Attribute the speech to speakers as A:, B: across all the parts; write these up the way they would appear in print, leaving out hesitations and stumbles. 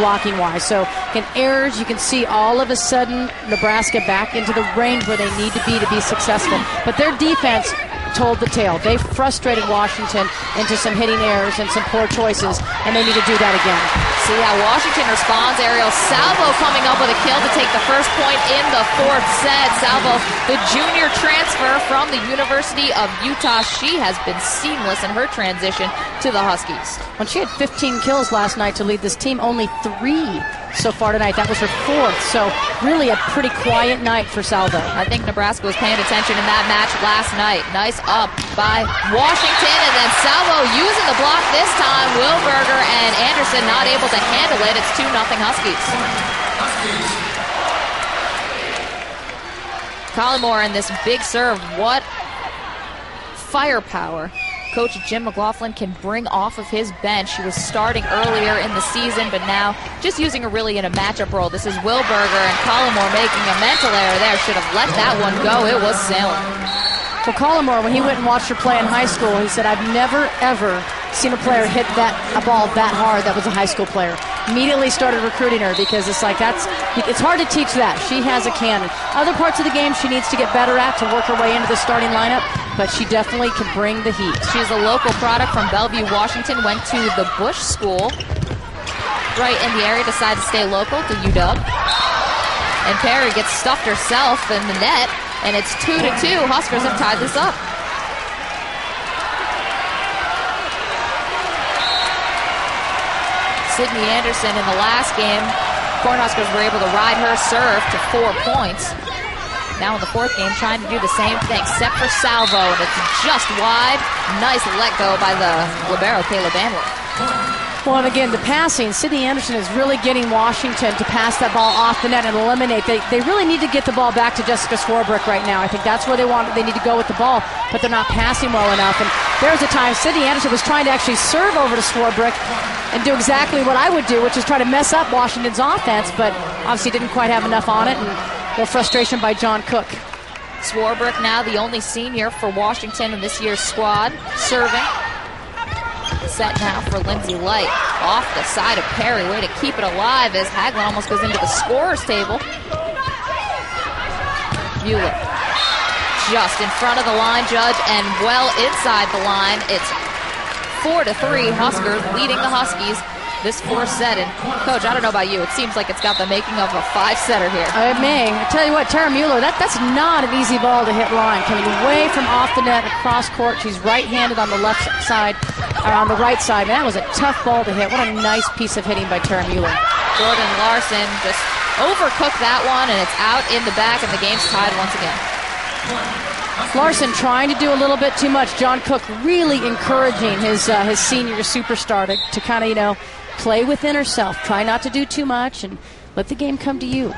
A: blocking-wise. So, again, errors, you can see all of a sudden Nebraska back into the range where they need to be successful. But their defense told the tale. They frustrated Washington into some hitting errors and some poor choices, and they need to do that again.
B: See how Washington responds. Ariel Salvo coming up with a kill to take the first point in the fourth set. Salvo, the junior transfer from the University of Utah. She has been seamless in her transition to the Huskies.
A: When she had 15 kills last night to lead this team, only 3 so far tonight. That was her 4th, so really a pretty quiet night for Salvo.
B: I think Nebraska was paying attention in that match last night. Nice up by Washington, and then Salvo using the block this time. Wilberger and Anderson not able to handle it. It's 2-0 Huskies. Collymore in this big serve. What firepower Coach Jim McLaughlin can bring off of his bench. She was starting earlier in the season, but now just using her really in a matchup role. This is Wilberger, and Collymore making a mental error there. Should have let that one go. It was sailing.
A: For Collymore, when he went and watched her play in high school, he said, I've never, ever seen a player hit a ball that hard that was a high school player. Immediately started recruiting her because it's like it's hard to teach that. She has a cannon. Other parts of the game she needs to get better at to work her way into the starting lineup, but she definitely can bring the heat.
B: She's a local product from Bellevue, Washington, went to the Bush School right in the area, decided to stay local to UW. And Perry gets stuffed herself in the net, and it's 2-2. Huskers have tied this up. Sydney Anderson in the last game, Cornhuskers were able to ride her serve to 4 points. Now in the fourth game, trying to do the same thing, except for Salvo, and it's just wide. Nice let go by the libero, Caleb Anwar.
A: Well, and again, the passing, Sydney Anderson is really getting Washington to pass that ball off the net and eliminate. They really need to get the ball back to Jessica Swarbrick right now. I think that's where they need to go with the ball, but they're not passing well enough. And there was a time Sydney Anderson was trying to actually serve over to Swarbrick and do exactly what I would do, which is try to mess up Washington's offense, but obviously didn't quite have enough on it, and more frustration by John Cook.
B: Swarbrick now the only senior for Washington in this year's squad, serving. Set now for Lindsay Light. Off the side of Perry. Way to keep it alive as Hagelin almost goes into the scorer's table. Mueller just in front of the line judge and well inside the line. It's 4-3 Huskers leading the Huskies this fourth set. And Coach, I don't know about you, it seems like it's got the making of a 5-setter here.
A: It may. I tell you what, Tara Mueller, that's not an easy ball to hit line. Coming away from off the net across court. She's right-handed on the left side, or on the right side. Man, that was a tough ball to hit. What a nice piece of hitting by Tara Mueller.
B: Jordan Larson just overcooked that one, and it's out in the back, and the game's tied once again.
A: Larson trying to do a little bit too much. John Cook really encouraging his senior superstar to kind of, play within herself. Try not to do too much and let the game come to you.
B: Good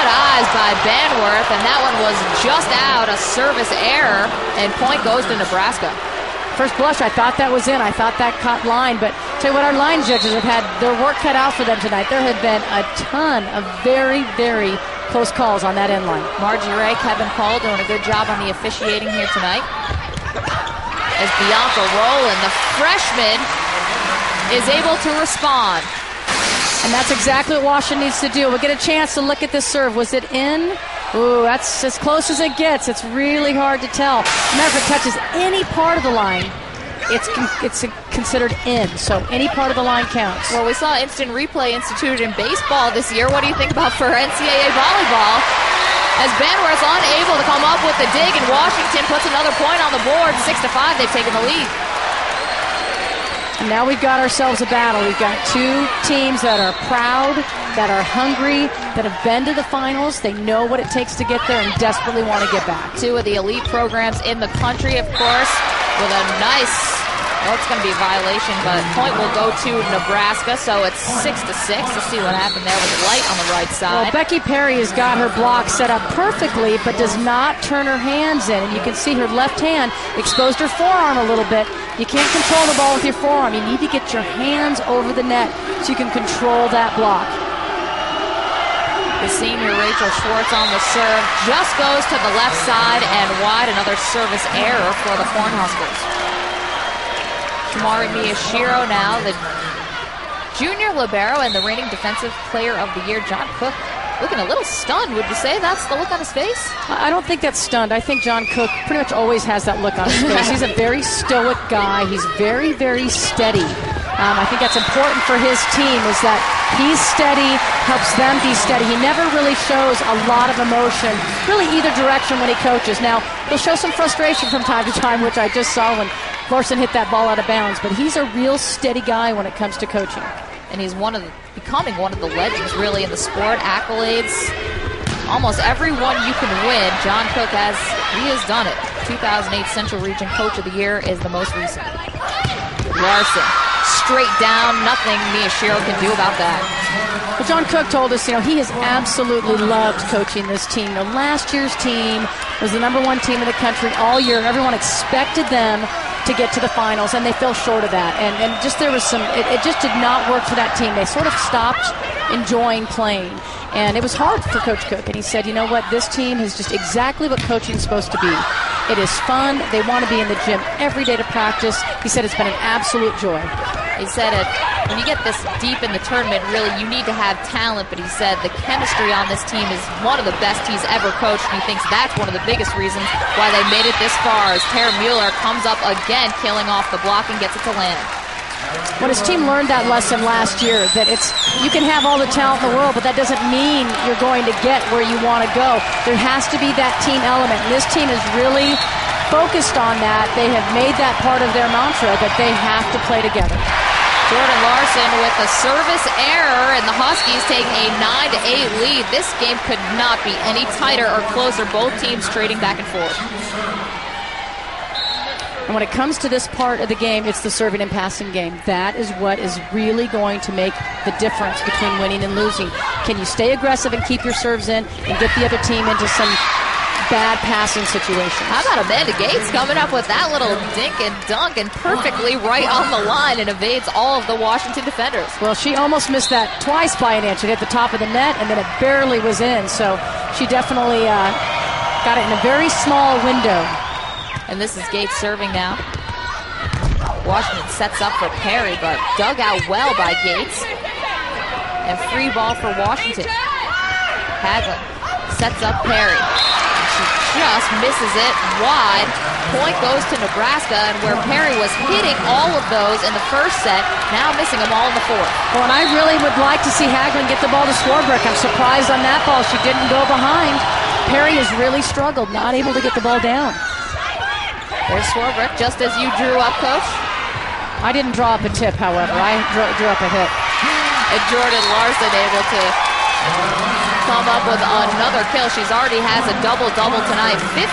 B: eyes by Banworth, and that one was just out, a service error, and point goes to Nebraska.
A: First blush, I thought that was in. I thought that caught line, but tell you what, our line judges have had their work cut out for them tonight. There have been a ton of very, very close calls on that end line.
B: Margie Ray, Kevin Paul doing a good job on the officiating here tonight. As Bianca Rowland, the freshman, is able to respond.
A: And that's exactly what Washington needs to do. We'll get a chance to look at this serve. Was it in? Ooh, that's as close as it gets. It's really hard to tell. Matter if it touches any part of the line, it's considered in. So any part of the line counts.
B: Well, we saw instant replay instituted in baseball this year. What do you think about for NCAA volleyball? As Banworth's unable to come up with the dig, and Washington puts another point on the board. 6-5, they've taken the lead.
A: And now we've got ourselves a battle. We've got two teams that are proud, that are hungry, that have been to the finals. They know what it takes to get there and desperately want to get back.
B: Two of the elite programs in the country, of course, with a nice... Well, it's going to be a violation, but point will go to Nebraska, so it's 6-6. Let's see what happened there with Light on the right side.
A: Well, Becky Perry has got her block set up perfectly, but does not turn her hands in. And you can see her left hand exposed her forearm a little bit. You can't control the ball with your forearm. You need to get your hands over the net so you can control that block.
B: The senior Rachel Schwartz on the serve just goes to the left side and wide. Another service error for the Cornhuskers. Tamari Miyashiro now, the junior libero and the reigning defensive player of the year. John Cook looking a little stunned. Would you say that's the look on his face?
A: I don't think that's stunned. I think John Cook pretty much always has that look on his face. He's a very stoic guy. He's very, very steady. I think that's important for his team, is that he's steady, helps them be steady. He never really shows a lot of emotion, really either direction when he coaches. Now, he'll show some frustration from time to time, which I just saw when Larson hit that ball out of bounds, but he's a real steady guy when it comes to coaching.
B: And he's becoming one of the legends, really, in the sport. Accolades, almost everyone you can win. John Cook he has done it. 2008 Central Region Coach of the Year is the most recent. Larson, straight down, nothing Miyashiro can do about that.
A: Well, John Cook told us, he has absolutely loved coaching this team. Last year's team was the #1 team in the country all year. Everyone expected them to get to the finals, and they fell short of that. And just there was it just did not work for that team. They sort of stopped enjoying playing. And it was hard for Coach Cook. And he said, you know what, this team is just exactly what coaching is supposed to be. It is fun. They want to be in the gym every day to practice. He said it's been an absolute joy.
B: He said when you get this deep in the tournament, really, you need to have talent. But he said the chemistry on this team is one of the best he's ever coached. And he thinks that's one of the biggest reasons why they made it this far, as Tara Mueller comes up again, killing off the block and gets it to land.
A: When his team learned that lesson last year, that you can have all the talent in the world, but that doesn't mean you're going to get where you want to go. There has to be that team element. And this team is really focused on that. They have made that part of their mantra, that they have to play together.
B: Jordan Larson with a service error, and the Huskies take a 9-8 lead. This game could not be any tighter or closer. Both teams trading back and forth.
A: And when it comes to this part of the game, it's the serving and passing game. That is what is really going to make the difference between winning and losing. Can you stay aggressive and keep your serves in and get the other team into some bad passing situations?
B: How about Amanda Gates coming up with that little dink and dunk and perfectly right on the line and evades all of the Washington defenders?
A: Well, she almost missed that twice by an inch. It hit the top of the net, and then it barely was in. So she definitely got it in a very small window.
B: And this is Gates serving now. Washington sets up for Perry, but dug out well by Gates. And free ball for Washington. Haglund sets up Perry. She just misses it wide. Point goes to Nebraska, and where Perry was hitting all of those in the first set, now missing them all in the fourth.
A: Well, and I really would like to see Haglund get the ball to Swarbrick. I'm surprised on that ball. She didn't go behind. Perry has really struggled, not able to get the ball down.
B: There's Swarbrick, just as you drew up, Coach.
A: I didn't draw up a tip, however. I drew up a hit.
B: And Jordan Larson able to come up with another kill. She's already has a double-double tonight, 54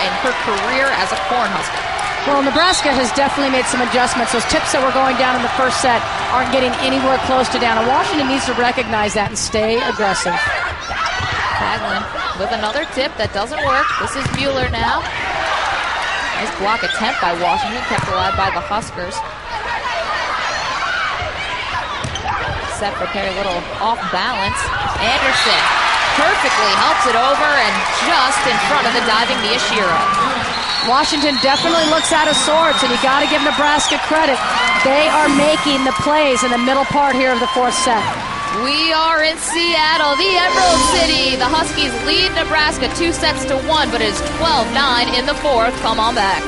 B: in her career as a Cornhusker.
A: Well, Nebraska has definitely made some adjustments. Those tips that were going down in the first set aren't getting anywhere close to down. And Washington needs to recognize that and stay aggressive.
B: Haglund with another tip that doesn't work. This is Mueller now. Nice block attempt by Washington, kept alive by the Huskers. Set for Perry, a little off balance. Anderson perfectly helps it over and just in front of the diving Miyashiro.
A: Washington definitely looks out of sorts, and you got to give Nebraska credit. They are making the plays in the middle part here of the fourth set.
B: We are in Seattle, the Emerald City. The Huskies lead Nebraska 2-1, but it is 12-9 in the fourth. Come on back.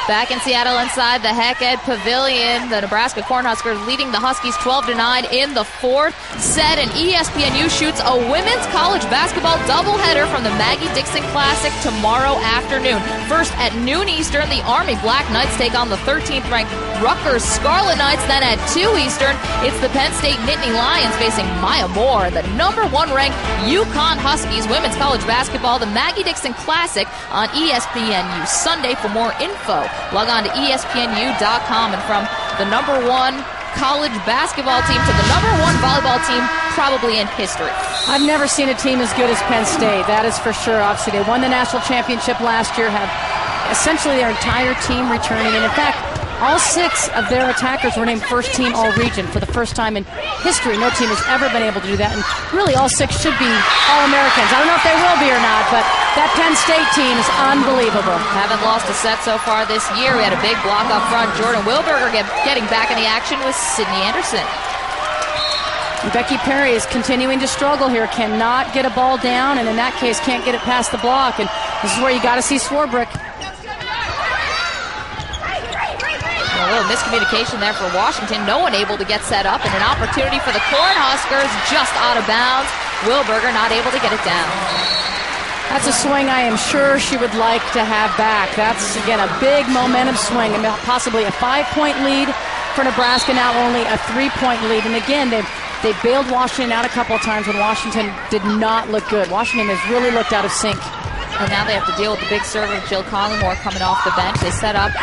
B: Back in Seattle inside the Heck-Ed Pavilion, the Nebraska Cornhuskers leading the Huskies 12-9 in the fourth set, and ESPNU shoots a women's college basketball doubleheader from the Maggie Dixon Classic tomorrow afternoon. First at noon Eastern, the Army Black Knights take on the 13th ranked Rutgers Scarlet Knights. Then at 2 Eastern, it's the Penn State Nittany Lions facing Maya Moore, the #1 ranked UConn Huskies. Women's college basketball, the Maggie Dixon Classic on ESPNU Sunday. For more info, log on to ESPNU.com. And from the #1 college basketball team to the #1 volleyball team probably in history.
A: I've never seen a team as good as Penn State, that is for sure. Obviously, they won the national championship last year, have essentially their entire team returning. And in fact, all 6 of their attackers were named first team all-region for the first time in history. No team has ever been able to do that. And really, all 6 should be All-Americans. I don't know if they will be or not, but That Penn State team is unbelievable.
B: Haven't lost a set so far this year. We had a big block up front. Jordan Wilberger getting back in the action with Sydney Anderson.
A: Becky Perry is continuing to struggle here, cannot get a ball down, and in that case can't get it past the block. And this is where you got to see Swarbrick.
B: A little miscommunication there for Washington. No one able to get set up, and an opportunity for the Cornhuskers just out of bounds. Wilberger not able to get it down.
A: That's a swing I am sure she would like to have back. That's, again, a big momentum swing, and possibly a 5-point lead for Nebraska, now only a 3-point lead. And again, they bailed Washington out a couple of times when Washington did not look good. Washington has really looked out of sync.
B: And now they have to deal with the big server, Jill Collingmore, coming off the bench. They set up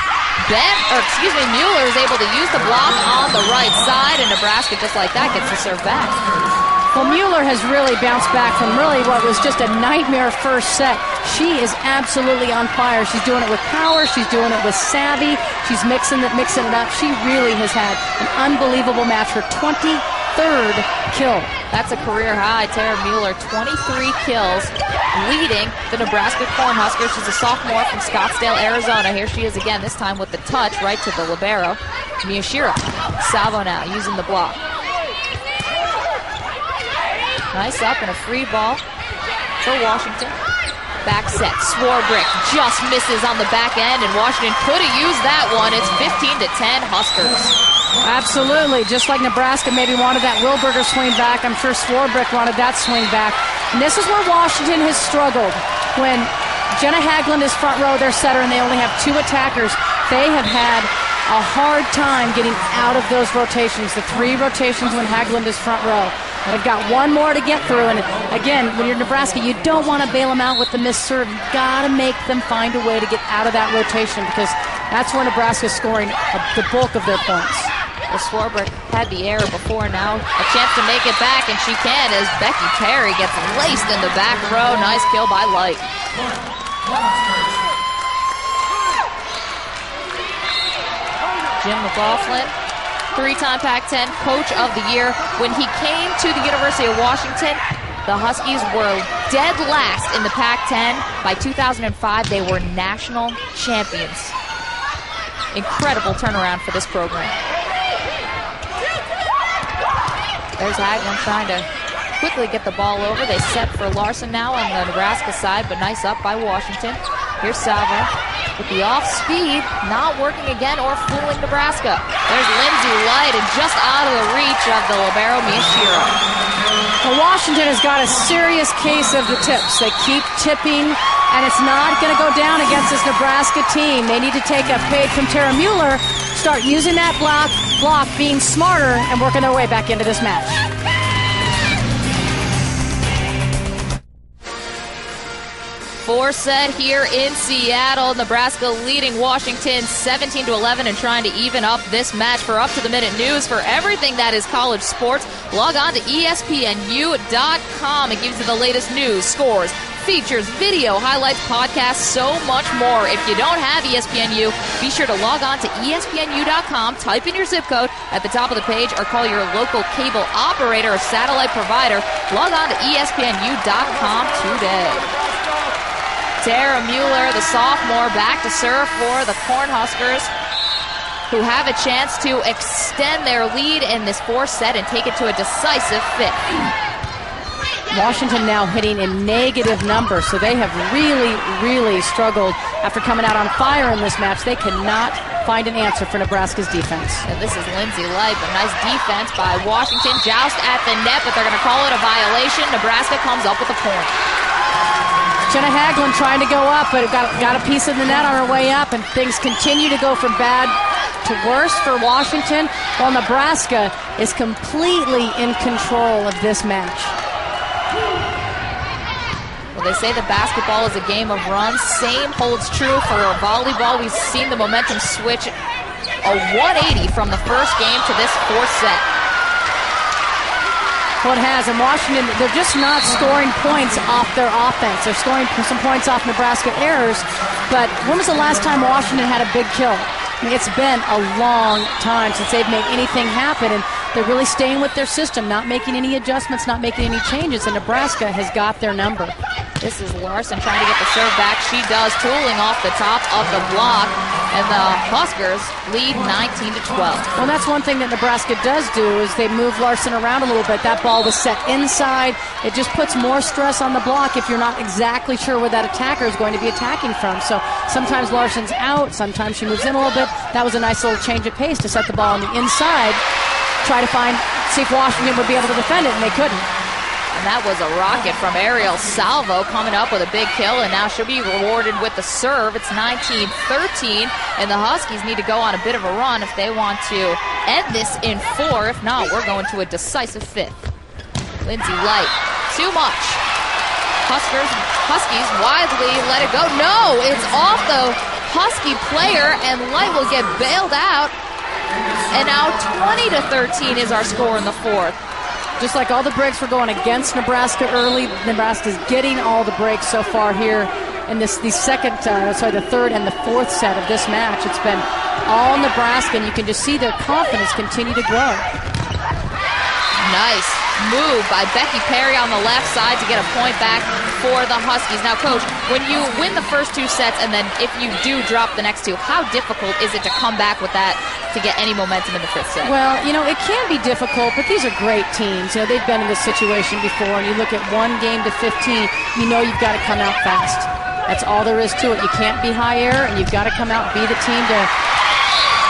B: Mueller is able to use the block on the right side, and Nebraska, just like that, gets the serve back.
A: Well, Mueller has really bounced back from really what was just a nightmare first set. She is absolutely on fire. She's doing it with power. She's doing it with savvy. She's mixing it up. She really has had an unbelievable match. Her 23rd kill.
B: That's a career high. Tara Mueller, 23 kills, leading the Nebraska Cornhuskers. She's a sophomore from Scottsdale, Arizona. Here she is again, this time with the touch right to the libero, Miyashiro. Salvo now using the block. Nice up and a free ball for Washington. Back set, Swarbrick just misses on the back end, and Washington could have used that one. It's 15-10 Huskers.
A: Absolutely, just like Nebraska maybe wanted that Wilberger swing back, I'm sure Swarbrick wanted that swing back. And this is where Washington has struggled. When Jenna Haglund is front row, their setter, and they only have 2 attackers, they have had a hard time getting out of those rotations, the 3 rotations when Haglund is front row. They've got 1 more to get through, and again, when you're Nebraska, you don't want to bail them out with the missed serve. You've got to make them find a way to get out of that rotation, because that's where Nebraska's scoring the bulk of their points.
B: Well, Swarbrick had the error before, now a chance to make it back, and she can as Becky Perry gets laced in the back row. Nice kill by Light. Jim McLaughlin, 3-time Pac-10 Coach of the Year. When he came to the University of Washington, the Huskies were dead last in the Pac-10. By 2005, they were national champions. Incredible turnaround for this program. There's Haglund trying to quickly get the ball over. They set for Larson now on the Nebraska side, but nice up by Washington. Here's Salvo with the off speed, not working again or fooling Nebraska. There's Lindsay Light, and just out of the reach of the libero Miyashiro.
A: Well, Washington has got a serious case of the tips. They keep tipping, and it's not going to go down against this Nebraska team. They need to take a page from Tara Mueller, start using that block, being smarter, and working their way back into this match.
B: Four set here in Seattle. Nebraska leading Washington 17-11 and trying to even up this match. For up-to-the-minute news for everything that is college sports, log on to ESPNU.com. It gives you the latest news, scores, features, video, highlights, podcasts, so much more. If you don't have ESPNU, be sure to log on to ESPNU.com, type in your zip code at the top of the page, or call your local cable operator or satellite provider. Log on to ESPNU.com today. Tara Mueller, the sophomore, back to serve for the Cornhuskers, who have a chance to extend their lead in this 4th set and take it to a decisive 5th.
A: Washington now hitting in negative numbers, so they have really struggled after coming out on fire in this match. They cannot find an answer for Nebraska's defense.
B: And this is Lindsay Light, but nice defense by Washington. Joust at the net, but they're going to call it a violation. Nebraska comes up with a point.
A: Jenna Haglund trying to go up, but got a piece of the net on her way up, and things continue to go from bad to worse for Washington, while Nebraska is completely in control of this match.
B: Well, they say that basketball is a game of runs. Same holds true for volleyball. We've seen the momentum switch a 180 from the first game to this 4th set.
A: Well, it has, and Washington, they're just not scoring points off their offense. They're scoring some points off Nebraska errors, but when was the last time Washington had a big kill? I mean, it's been a long time since they've made anything happen, and they're really staying with their system, not making any adjustments, not making any changes, and Nebraska has got their number.
B: This is Larson trying to get the serve back. She does, tooling off the top of the block. And the Huskers lead 19-12.
A: Well, that's one thing that Nebraska does do is they move Larson around a little bit. That ball was set inside. It just puts more stress on the block if you're not exactly sure where that attacker is going to be attacking from. So sometimes Larson's out, sometimes she moves in a little bit. That was a nice little change of pace to set the ball on the inside. Try to see if Washington would be able to defend it, and they couldn't.
B: And that was a rocket from Ariel Salvo coming up with a big kill, and now she'll be rewarded with the serve. It's 19-13, and the Huskies need to go on a bit of a run if they want to end this in 4. If not, we're going to a decisive 5th. Lindsay Light, too much. Huskies widely let it go. No, it's off the Husky player, and Light will get bailed out. And now 20-13 is our score in the 4th.
A: Just like all the breaks were going against Nebraska early, Nebraska's getting all the breaks so far here in the third and the fourth set of this match. It's been all Nebraska, and you can just see their confidence continue to grow.
B: Nice move by Becky Perry on the left side to get a point back for the Huskies. Now, Coach, when you win the first 2 sets and then if you do drop the next 2, how difficult is it to come back with that to get any momentum in the 5th set?
A: Well, it can be difficult, but these are great teams. They've been in this situation before, and you look at 1 game to 15, you've got to come out fast. That's all there is to it. You can't be high air, and you've got to come out and be the team to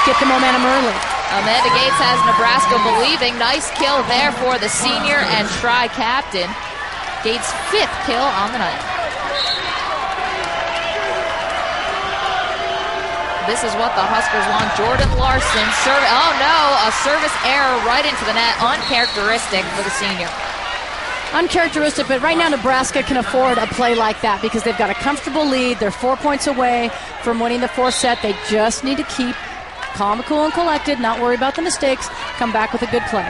A: get the momentum early.
B: Amanda Gates has Nebraska believing. Nice kill there for the senior and tri-captain. Gates' 5th kill on the night. This is what the Huskers want. Jordan Larson, a service error right into the net. Uncharacteristic for the senior.
A: Uncharacteristic, but right now Nebraska can afford a play like that because they've got a comfortable lead. They're 4 points away from winning the 4th set. They just need to keep calm, cool, and collected, not worry about the mistakes, come back with a good play.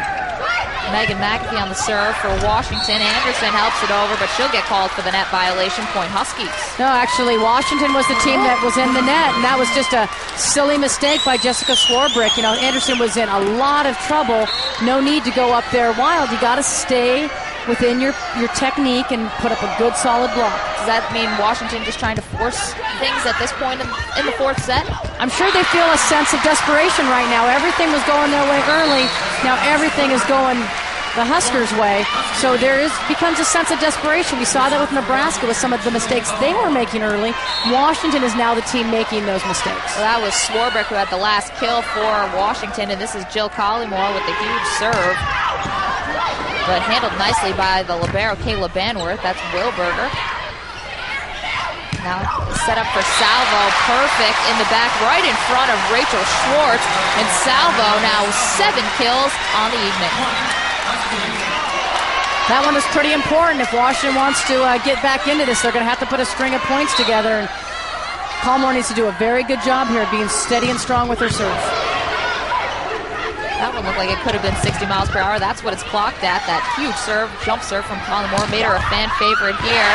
B: Megan McAfee on the serve for Washington. Anderson helps it over, but she'll get called for the net violation. Point Huskies.
A: No, actually, Washington was the team that was in the net, and that was just a silly mistake by Jessica Swarbrick. Anderson was in a lot of trouble. No need to go up there wild. You got to stay within your technique and put up a good, solid block.
B: Does that mean Washington just trying to force things at this point in the 4th set?
A: I'm sure they feel a sense of desperation right now. Everything was going their way early. Now everything is going the Huskers' way. So becomes a sense of desperation. We saw that with Nebraska with some of the mistakes they were making early. Washington is now the team making those mistakes.
B: Well, that was Swarbrick who had the last kill for Washington, and this is Jill Collymore with the huge serve. But handled nicely by the libero, Kayla Banworth. That's Wilberger. Now set up for Salvo. Perfect in the back, right in front of Rachel Schwartz. And Salvo now 7 kills on the evening.
A: That one is pretty important. If Washington wants to get back into this, they're going to have to put a string of points together. And Collymore needs to do a very good job here of being steady and strong with her serve.
B: That one looked like it could have been 60 miles per hour. That's what it's clocked at. That huge jump serve from Collymore made her a fan favorite here.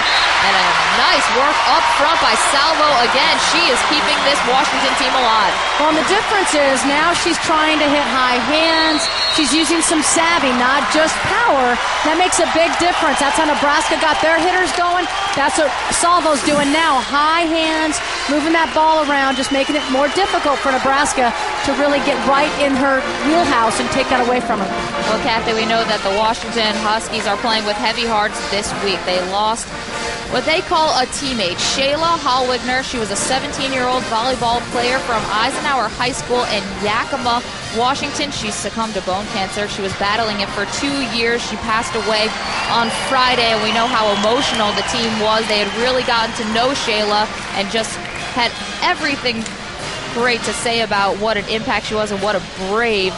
B: And a nice work up front by Salvo again. She is keeping this Washington team alive.
A: Well, and the difference is now she's trying to hit high hands. She's using some savvy, not just power. That makes a big difference. That's how Nebraska got their hitters going. That's what Salvo's doing now. High hands, moving that ball around, just making it more difficult for Nebraska to really get right in her wheelhouse and take that away from her.
B: Well, Kathy, we know that the Washington Huskies are playing with heavy hearts this week. They lost what they call a teammate, Shayla Hallwigner. She was a 17-year-old volleyball player from Eisenhower High School in Yakima, Washington. She succumbed to bone cancer. She was battling it for 2 years. She passed away on Friday, and we know how emotional the team was. They had really gotten to know Shayla and just had everything great to say about what an impact she was and what a brave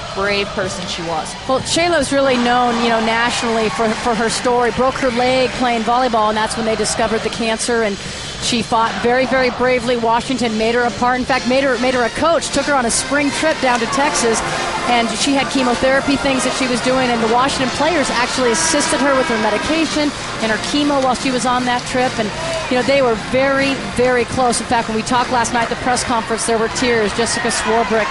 B: person she was.
A: Well, Shayla's really known, nationally for her story. Broke her leg playing volleyball, and that's when they discovered the cancer, and she fought very, very bravely. Washington made her a part. In fact, made her a coach, took her on a spring trip down to Texas, and she had chemotherapy things that she was doing, and the Washington players actually assisted her with her medication and her chemo while she was on that trip, and they were very, very close. In fact, when we talked last night at the press conference, there were tears. Jessica Swarbrick,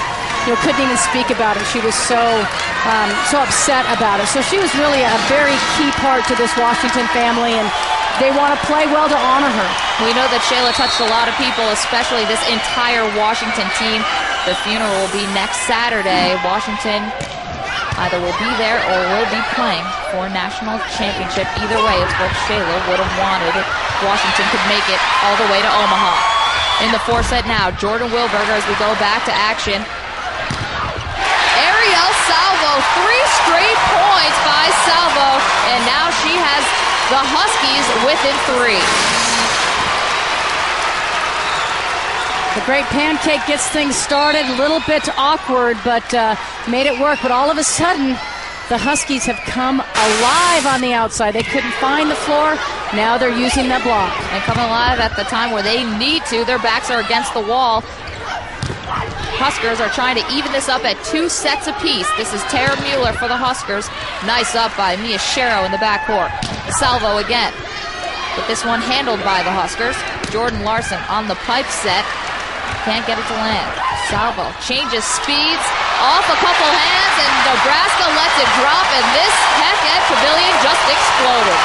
A: couldn't even speak about it. She was so upset about it. So she was really a very key part to this Washington family, and they want to play well to honor her.
B: We know that Shayla touched a lot of people, especially this entire Washington team. The funeral will be next Saturday. Washington either will be there or will be playing for a national championship. Either way, it's what Shayla would have wanted if Washington could make it all the way to Omaha. In the 4th set now, Jordan Wilberger as we go back to action. Ariel Salvo, 3 straight points by Salvo, and now she has the Huskies within 3.
A: The Great Pancake gets things started, a little bit awkward, but made it work. But all of a sudden, the Huskies have come alive on the outside. They couldn't find the floor. Now they're using that block.
B: And coming alive at the time where they need to. Their backs are against the wall. Huskers are trying to even this up at 2 sets apiece. This is Tara Mueller for the Huskers. Nice up by Mia Shero in the backcourt. Salvo again. But this one handled by the Huskers. Jordan Larson on the pipe set. Can't get it to land. Salvo changes speeds off a couple hands, and Nebraska lets it drop, and this Heck-Ed Pavilion just exploded.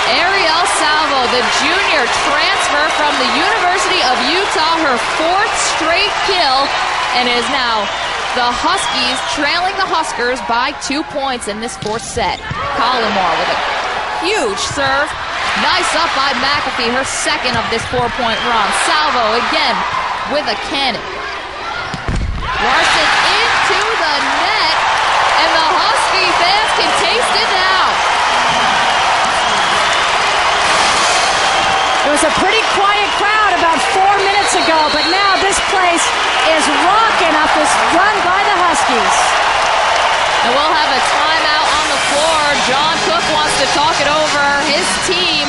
B: Ariel Salvo, the junior transfer from the University of Utah, her 4th straight kill, and is now the Huskies trailing the Huskers by 2 points in this 4th set. Collymore with a huge serve. Nice up by McAfee, her 2nd of this 4-point run. Salvo again with a cannon. Larson into the net, and the Husky fans can taste it now.
A: It was a pretty quiet crowd about 4 minutes ago, but now this place is rocking off this run by the Huskies.
B: And we'll have a timeout on the floor. John Cook wants to talk it over. His team,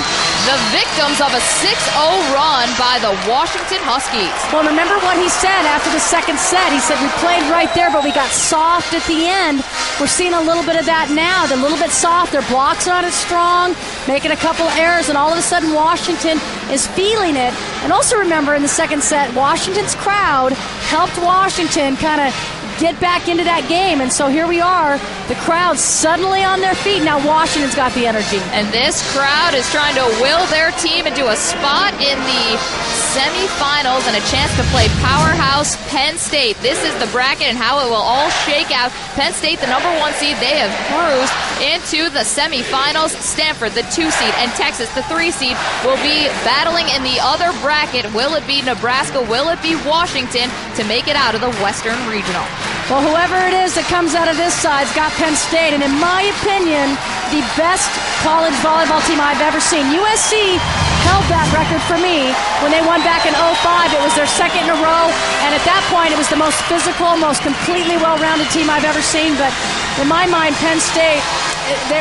B: the victims of a 6-0 run by the Washington Huskies.
A: Well, remember what he said after the 2nd set. He said, we played right there, but we got soft at the end. We're seeing a little bit of that now. They're a little bit soft. Their blocks aren't as strong, making a couple errors, and all of a sudden Washington is feeling it. And also remember, in the 2nd set, Washington's crowd helped Washington kind of get back into that game, and so here we are, the crowd suddenly on their feet. Now Washington's got the energy.
B: And this crowd is trying to will their team into a spot in the semifinals and a chance to play powerhouse Penn State. This is the bracket and how it will all shake out. Penn State, the number 1 seed, they have cruised into the semifinals. Stanford, the 2 seed, and Texas, the 3 seed, will be battling in the other bracket. Will it be Nebraska? Will it be Washington to make it out of the Western Regional?
A: Well, whoever it is that comes out of this side's got Penn State, and in my opinion, the best college volleyball team I've ever seen. USC held that record for me when they won back in 2005. It was their 2nd in a row, and at that point, it was the most physical, most completely well-rounded team I've ever seen. But in my mind, Penn State,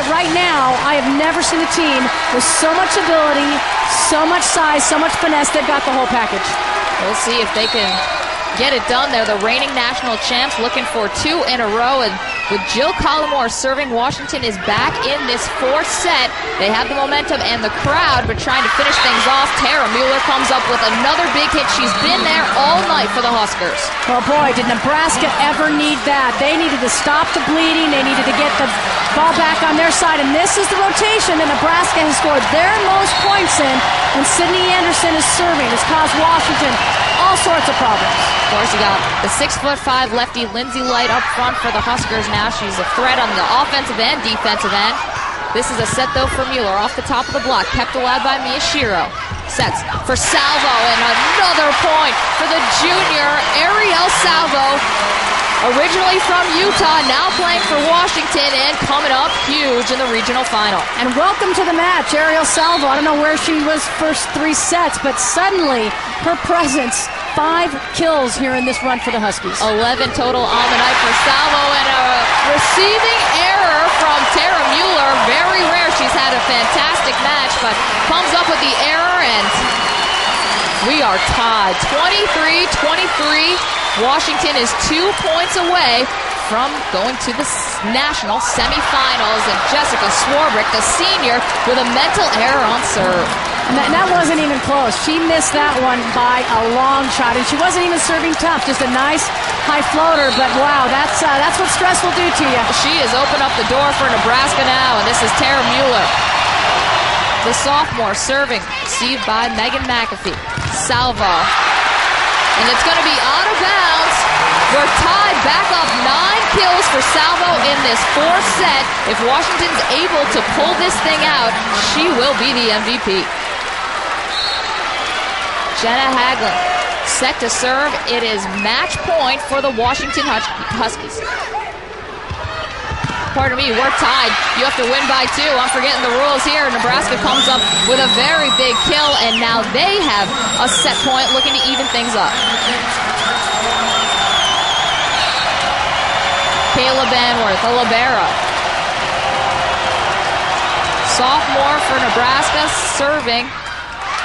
A: right now, I have never seen a team with so much ability, so much size, so much finesse. They've got the whole package.
B: We'll see if they can get it done. They're the reigning national champs, looking for 2 in a row, and with Jill Collymore serving, Washington is back in this 4th set. They have the momentum and the crowd, but trying to finish things off, Tara Mueller comes up with another big hit. She's been there all night for the Huskers.
A: Well, boy, did Nebraska ever need that. They needed to stop the bleeding. They needed to get the ball back on their side, and this is the rotation that Nebraska has scored their most points in, and Sydney Anderson is serving. It's caused Washington all sorts of problems.
B: Of course, you got the 6'5" lefty Lindsay Light up front for the Huskers now. She's a threat on the offensive and defensive end. This is a set, though, for Mueller off the top of the block, kept alive by Mia Shero. Sets for Salvo, and another point for the junior Ariel Salvo. Originally from Utah, now playing for Washington, and coming up huge in the regional final.
A: And welcome to the match, Ariel Salvo. I don't know where she was first 3 sets, but suddenly her presence, 5 kills here in this run for the Huskies.
B: 11 total on the night for Salvo, and a receiving error from Tara Mueller. Very rare. She's had a fantastic match, but comes up with the error, and we are tied. 23-23. Washington is 2 points away from going to the national semifinals. And Jessica Swarbrick, the senior, with a mental error on serve.
A: And that wasn't even close. She missed that one by a long shot, and she wasn't even serving tough. Just a nice high floater, but wow, that's what stress will do to you.
B: She has opened up the door for Nebraska now, and this is Tara Mueller, the sophomore, serving, received by Megan McAfee. Salvo, and it's going to be out of bounds. We're tied back up 9 kills for Salvo in this 4th set. If Washington's able to pull this thing out, she will be the MVP. Jenna Haglund set to serve. It is match point for the Washington Huskies. Pardon me, we're tied. You have to win by 2. I'm forgetting the rules here. Nebraska comes up with a very big kill, and now they have a set point looking to even things up. Kayla Banworth, a libero. Sophomore for Nebraska, serving.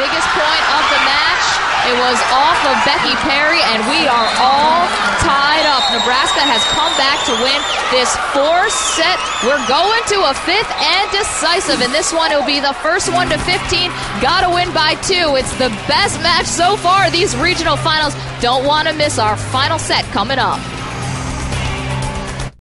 B: Biggest point of the match. It was off of Becky Perry, and we are all tied up. Nebraska has come back to win this 4th set. We're going to a 5th and decisive, and this one will be the first one to 15. Gotta win by 2. It's the best match so far, these regional finals. Don't want to miss our final set coming up.